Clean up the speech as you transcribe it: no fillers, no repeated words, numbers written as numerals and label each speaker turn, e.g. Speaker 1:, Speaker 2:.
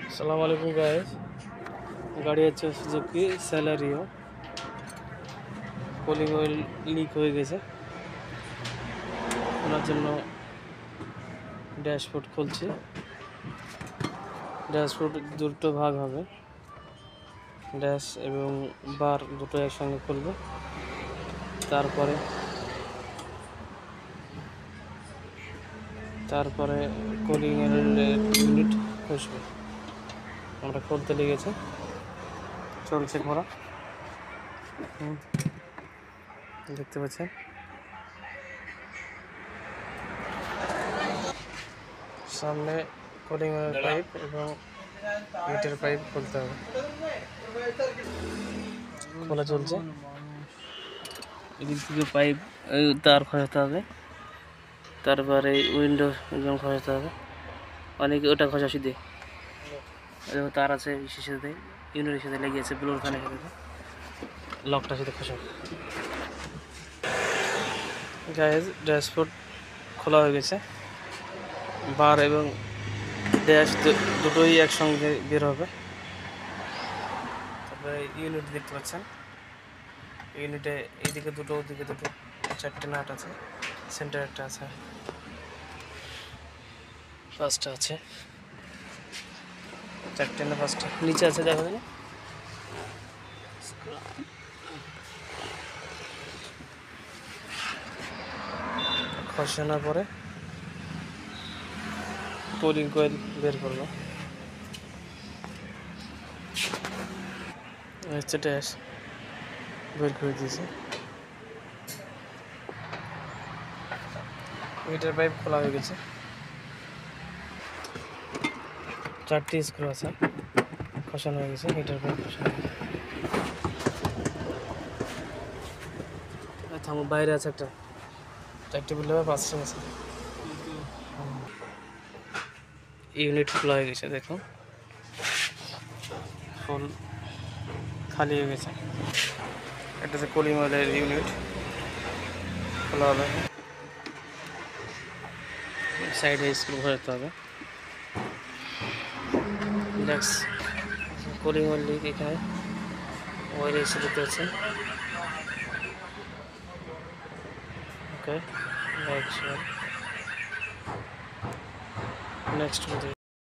Speaker 1: আসসালামু আলাইকুম গাইস, গাড়ি আছে সুজুকি স্যালারিও। কুলিং অয়েল লিক হয়ে গেছে, ওনার জন্য ড্যাশবোর্ড খুলছি। ড্যাশবোর্ড দুটো ভাগ হবে, ড্যাশ এবং বার দুটো একসঙ্গে খুলবে। তারপরে কুলিং এর ইউনিট খুঁজবে। আমরা খুলতে লেগেছে, চলছে ঘোরা। দেখতে পাচ্ছেন সামনে কুলিং এর পাইপ এবং হিটের পাইপ খুলতে হবে। খোলা চলছে, এদিক থেকে পাইপ তার খসাতে হবে, তারপরে উইন্ডো একদম খসাতে হবে। অনেকে ওটা খসাসি দিয়ে তার আছে ইসের সাথে, ইউনিটের সাথে লেগে আছে, ব্লোর ফ্যানের সাথে, লকটার সাথে খসা। গাইজ, ড্যাশবোর্ড খোলা হয়ে গেছে, বার এবং ড্যাশ দুটোই একসঙ্গে বের হবে। তারপরে ইউনিট দেখতে পাচ্ছেন, ইউনিটে এইদিকে দুটো, ওদিকে দুটো, চারটে নাট আছে, সেন্টার একটা আছে, পাঁচটা আছে, চারটে না পাঁচটা নিচে আছে, দেখো দিন। খসানোর পরে কুলিং কয়েল বের করবো। হচ্ছে ড্যাশ বের করে দিয়েছি। মিটার পাইপ খোলা হয়ে গেছে, চারটি স্ক্রু আছে, খসানো হয়ে গেছে। মিটার পাইপ খসানো হয়ে গেছে। থামো, বাইরে আছে একটা, চারটি বললে পাঁচটা আছে। ইউনিট খোলা হয়ে গেছে, দেখুন ফুল খালি হয়ে গেছে। এটা হচ্ছে কুলিং অয়েলের ইউনিট, খোলা হবে। সাইডে স্ক্রু ভরাতে হবে। নেক্সট কুলিং অয়েল লিক, এখানে অয়েল এসে দিতে হচ্ছে। ওকে, নেক্সট